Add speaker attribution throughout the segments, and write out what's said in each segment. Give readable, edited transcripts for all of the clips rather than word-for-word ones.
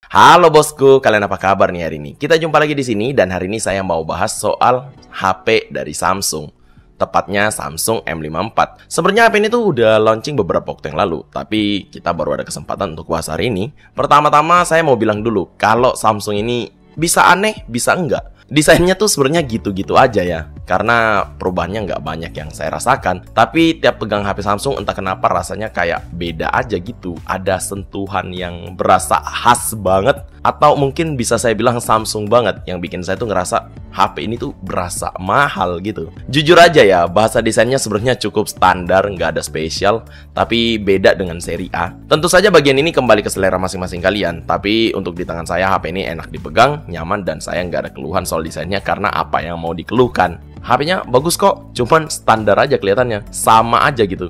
Speaker 1: Halo bosku, kalian apa kabar nih hari ini? Kita jumpa lagi di sini dan hari ini saya mau bahas soal HP dari Samsung. Tepatnya Samsung M54. Sebenarnya HP ini tuh udah launching beberapa waktu yang lalu, tapi kita baru ada kesempatan untuk bahas hari ini. Pertama-tama saya mau bilang dulu, kalau Samsung ini bisa aneh, bisa enggak. Desainnya tuh sebenarnya gitu-gitu aja ya, karena perubahannya nggak banyak yang saya rasakan. Tapi tiap pegang HP Samsung entah kenapa rasanya kayak beda aja gitu. Ada sentuhan yang berasa khas banget, atau mungkin bisa saya bilang Samsung banget, yang bikin saya tuh ngerasa HP ini tuh berasa mahal gitu. Jujur aja ya, bahasa desainnya sebenarnya cukup standar, nggak ada spesial, tapi beda dengan seri A. Tentu saja bagian ini kembali ke selera masing-masing kalian, tapi untuk di tangan saya HP ini enak dipegang, nyaman, dan saya nggak ada keluhan soal desainnya karena apa yang mau dikeluhkan. HP-nya bagus kok, cuman standar aja kelihatannya, sama aja gitu.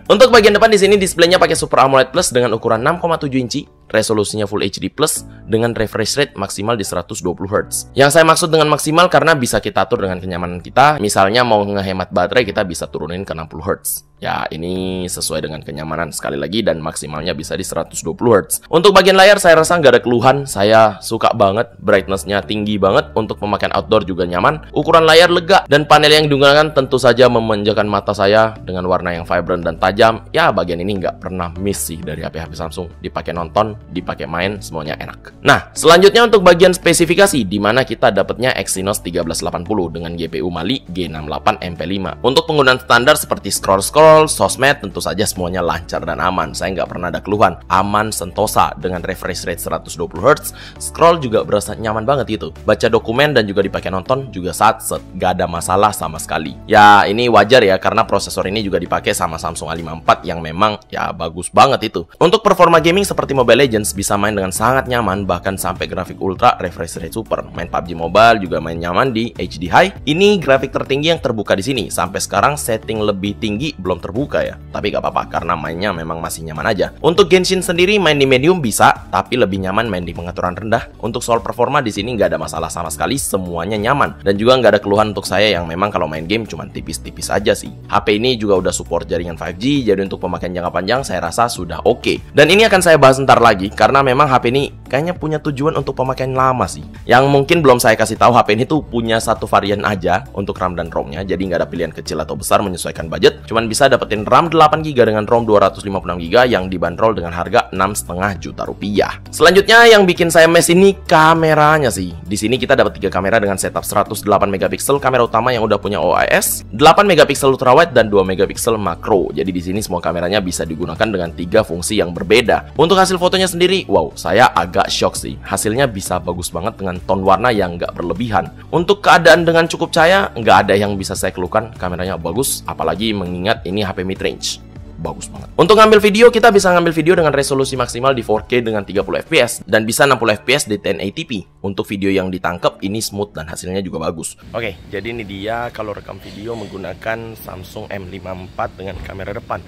Speaker 1: Untuk bagian depan di sini displaynya pakai Super AMOLED Plus dengan ukuran 6,7 inci, resolusinya Full HD Plus dengan refresh rate maksimal di 120 Hz. Yang saya maksud dengan maksimal karena bisa kita atur dengan kenyamanan kita. Misalnya mau ngehemat baterai, kita bisa turunin ke 60 Hz. Ya, ini sesuai dengan kenyamanan sekali lagi, dan maksimalnya bisa di 120 Hz. Untuk bagian layar saya rasa nggak ada keluhan. Saya suka banget, brightness-nya tinggi banget. Untuk pemakaian outdoor juga nyaman. Ukuran layar lega, dan panel yang digunakan tentu saja memanjakan mata saya dengan warna yang vibrant dan tajam. Ya, bagian ini nggak pernah miss sih dari HP-HP Samsung. Dipakai nonton, dipakai main, semuanya enak. Nah, selanjutnya untuk bagian spesifikasi, di mana kita dapatnya Exynos 1380 dengan GPU Mali G68 MP5. Untuk penggunaan standar seperti scroll, sosmed, tentu saja semuanya lancar dan aman. Saya nggak pernah ada keluhan. Aman sentosa dengan refresh rate 120 Hz. Scroll juga berasa nyaman banget gitu. Baca dokumen dan juga dipakai nonton juga satset. Nggak ada masalah sama sekali. Ya, ini wajar ya, karena prosesor ini juga dipakai sama Samsung A54 yang memang ya bagus banget itu. Untuk performa gaming seperti Mobile Legends bisa main dengan sangat nyaman, bahkan sampai grafik ultra, refresh rate super. Main PUBG Mobile juga main nyaman di HD High. Ini grafik tertinggi yang terbuka di sini. Sampai sekarang setting lebih tinggi belum terbuka ya, tapi gak apa-apa karena mainnya memang masih nyaman aja. Untuk Genshin sendiri main di medium bisa, tapi lebih nyaman main di pengaturan rendah. Untuk soal performa di sini nggak ada masalah sama sekali, semuanya nyaman, dan juga nggak ada keluhan untuk saya yang memang kalau main game cuman tipis-tipis aja sih. HP ini juga udah support jaringan 5G, jadi untuk pemakaian jangka panjang saya rasa sudah oke. Dan ini akan saya bahas ntar lagi karena memang HP ini kayaknya punya tujuan untuk pemakaian lama sih. Yang mungkin belum saya kasih tahu, HP ini tuh punya satu varian aja untuk RAM dan ROM-nya, jadi nggak ada pilihan kecil atau besar menyesuaikan budget. Cuman bisa dapetin RAM 8GB dengan ROM 256GB yang dibanderol dengan harga 6,5 juta rupiah. Selanjutnya yang bikin saya mes ini kameranya sih. Di sini kita dapat 3 kamera dengan setup 108 megapiksel kamera utama yang udah punya OIS, 8 megapiksel ultrawide, dan 2 megapiksel makro. Jadi di sini semua kameranya bisa digunakan dengan 3 fungsi yang berbeda. Untuk hasil fotonya sendiri, wow, saya agak shock sih. Hasilnya bisa bagus banget dengan tone warna yang nggak berlebihan. Untuk keadaan dengan cukup cahaya, nggak ada yang bisa saya keluhkan. Kameranya bagus, apalagi mengingat ini HP mid-range. Bagus banget. Untuk ngambil video, kita bisa ngambil video dengan resolusi maksimal di 4K dengan 30 fps dan bisa 60 fps di 1080p. Untuk video yang ditangkap ini smooth dan hasilnya juga bagus. Oke, jadi ini dia kalau rekam video menggunakan Samsung M54 dengan kamera depan.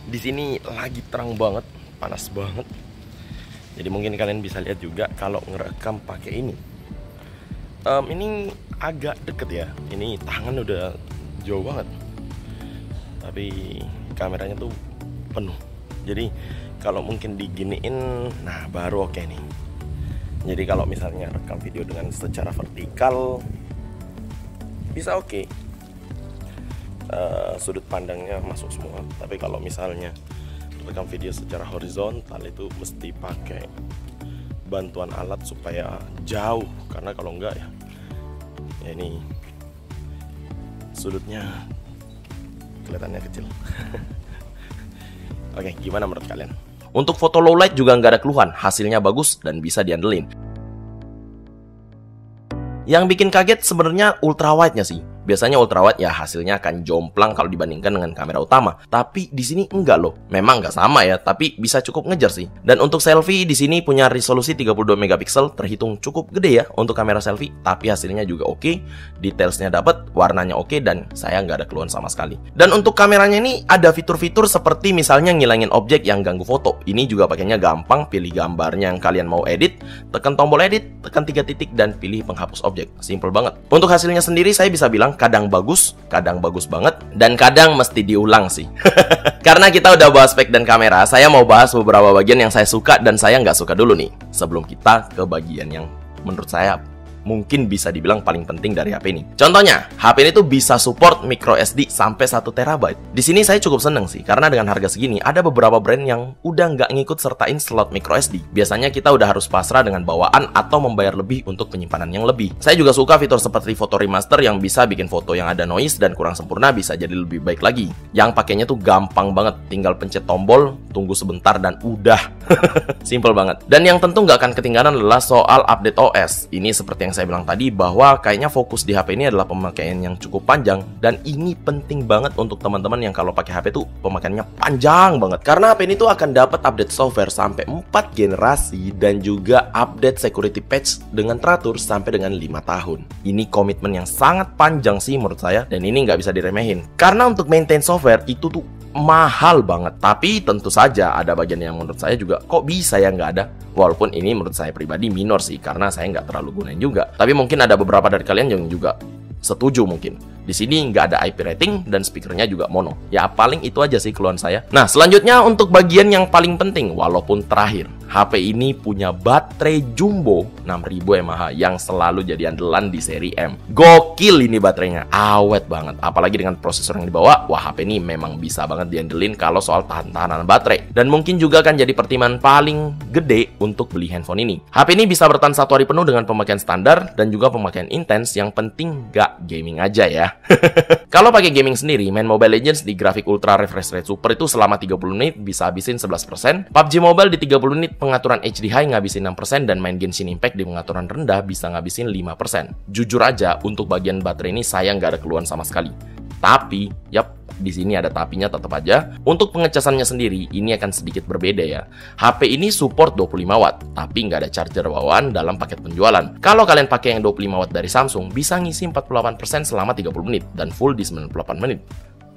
Speaker 1: Di sini lagi terang banget, panas banget. Jadi mungkin kalian bisa lihat juga kalau ngerekam pakai ini. Ini agak deket ya. Ini tangan udah jauh banget. Tapi kameranya tuh penuh. Jadi kalau mungkin diginiin, nah baru oke nih. Jadi kalau misalnya rekam video dengan secara vertikal bisa oke. Sudut pandangnya masuk semua. Tapi kalau misalnya rekam video secara horizontal itu mesti pakai bantuan alat supaya jauh, karena kalau enggak ya ini sudutnya kelihatannya kecil. Oke, gimana menurut kalian? Untuk foto low light juga nggak ada keluhan, hasilnya bagus dan bisa diandelin. Yang bikin kaget sebenarnya ultrawide-nya sih. Biasanya ultrawide ya hasilnya akan jomplang kalau dibandingkan dengan kamera utama. Tapi di sini enggak loh. Memang nggak sama ya, tapi bisa cukup ngejar sih. Dan untuk selfie di sini punya resolusi 32 megapiksel, terhitung cukup gede ya untuk kamera selfie. Tapi hasilnya juga oke, detailsnya dapat, warnanya oke, dan saya nggak ada keluhan sama sekali. Dan untuk kameranya ini ada fitur-fitur seperti misalnya ngilangin objek yang ganggu foto. Ini juga pakainya gampang, pilih gambarnya yang kalian mau edit, tekan tombol edit, tekan 3 titik dan pilih penghapus objek. Simple banget. Untuk hasilnya sendiri saya bisa bilang bilang kadang bagus banget, dan kadang mesti diulang sih. Karena kita udah bahas spek dan kamera, saya mau bahas beberapa bagian yang saya suka dan saya nggak suka dulu nih, sebelum kita ke bagian yang menurut saya mungkin bisa dibilang paling penting dari HP ini. Contohnya, HP ini tuh bisa support micro SD sampai 1 TB. Di sini saya cukup seneng sih, karena dengan harga segini ada beberapa brand yang udah nggak ngikut sertain slot micro SD. Biasanya kita udah harus pasrah dengan bawaan atau membayar lebih untuk penyimpanan yang lebih. Saya juga suka fitur seperti foto remaster yang bisa bikin foto yang ada noise dan kurang sempurna bisa jadi lebih baik lagi. Yang pakainya tuh gampang banget, tinggal pencet tombol, tunggu sebentar dan udah. Simple banget. Dan yang tentu nggak akan ketinggalan adalah soal update OS. Ini seperti yang saya bilang tadi, bahwa kayaknya fokus di HP ini adalah pemakaian yang cukup panjang, dan ini penting banget untuk teman-teman yang kalau pakai HP tuh pemakaiannya panjang banget, karena HP ini tuh akan dapat update software sampai 4 generasi dan juga update security patch dengan teratur sampai dengan 5 tahun. Ini komitmen yang sangat panjang sih menurut saya, dan ini nggak bisa diremehin, karena untuk maintain software itu tuh mahal banget. Tapi tentu saja ada bagian yang menurut saya juga kok bisa ya nggak ada. Walaupun ini menurut saya pribadi minor sih, karena saya nggak terlalu gunain juga. Tapi mungkin ada beberapa dari kalian yang juga setuju mungkin. Di sini nggak ada IP rating dan speakernya juga mono. Ya paling itu aja sih keluhan saya. Nah selanjutnya untuk bagian yang paling penting, walaupun terakhir, HP ini punya baterai jumbo 6000 mAh yang selalu jadi andalan di seri M. Gokil ini baterainya, awet banget. Apalagi dengan prosesor yang dibawa, wah HP ini memang bisa banget diandelin kalau soal tahan-tahanan baterai. Dan mungkin juga akan jadi pertimbangan paling gede untuk beli handphone ini. HP ini bisa bertahan 1 hari penuh dengan pemakaian standar dan juga pemakaian intens, yang penting nggak gaming aja ya. Kalau pakai gaming sendiri, main Mobile Legends di grafik ultra refresh rate super itu selama 30 menit bisa habisin 11%. PUBG Mobile di 30 menit pengaturan HD high ngabisin 6%, dan main Genshin Impact di pengaturan rendah bisa ngabisin 5%. Jujur aja, untuk bagian baterai ini saya nggak ada keluhan sama sekali. Tapi, yap, di sini ada tapinya tetap aja. Untuk pengecasannya sendiri, ini akan sedikit berbeda ya. HP ini support 25 watt, tapi nggak ada charger bawaan dalam paket penjualan. Kalau kalian pakai yang 25 watt dari Samsung, bisa ngisi 48% selama 30 menit, dan full di 98 menit.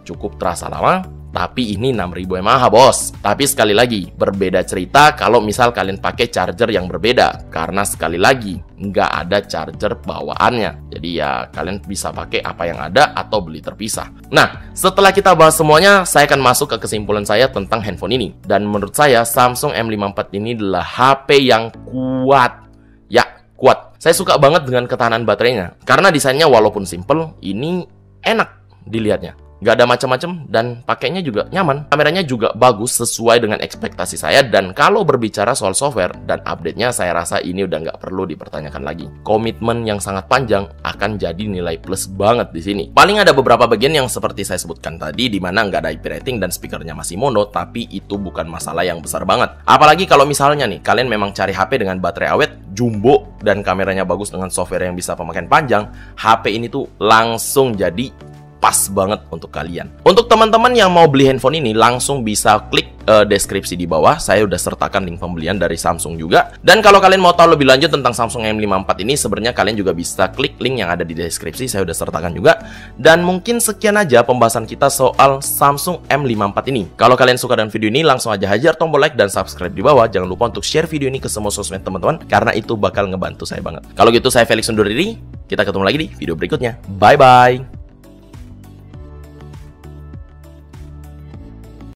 Speaker 1: Cukup terasa lama, tapi ini 6000 mAh bos. Tapi sekali lagi, berbeda cerita kalau misal kalian pakai charger yang berbeda, karena sekali lagi nggak ada charger bawaannya. Jadi ya kalian bisa pakai apa yang ada atau beli terpisah. Nah, setelah kita bahas semuanya, saya akan masuk ke kesimpulan saya tentang handphone ini. Dan menurut saya Samsung M54 ini adalah HP yang kuat. Ya, kuat. Saya suka banget dengan ketahanan baterainya, karena desainnya walaupun simple, ini enak dilihatnya. Nggak ada macam-macam dan pakainya juga nyaman. Kameranya juga bagus sesuai dengan ekspektasi saya, dan kalau berbicara soal software dan update-nya, saya rasa ini udah nggak perlu dipertanyakan lagi. Komitmen yang sangat panjang akan jadi nilai plus banget di sini. Paling ada beberapa bagian yang seperti saya sebutkan tadi, di mana nggak ada IP rating dan speakernya masih mono, tapi itu bukan masalah yang besar banget. Apalagi kalau misalnya nih, kalian memang cari HP dengan baterai awet, jumbo, dan kameranya bagus dengan software yang bisa pemakaian panjang, HP ini tuh langsung jadi pas banget untuk kalian. Untuk teman-teman yang mau beli handphone ini, langsung bisa klik deskripsi di bawah. Saya udah sertakan link pembelian dari Samsung juga. Dan kalau kalian mau tahu lebih lanjut tentang Samsung M54 ini, sebenarnya kalian juga bisa klik link yang ada di deskripsi. Saya udah sertakan juga. Dan mungkin sekian aja pembahasan kita soal Samsung M54 ini. Kalau kalian suka dengan video ini, langsung aja hajar tombol like dan subscribe di bawah. Jangan lupa untuk share video ini ke semua sosmed teman-teman, karena itu bakal ngebantu saya banget. Kalau gitu, saya Felix undur diri. Kita ketemu lagi di video berikutnya. Bye-bye.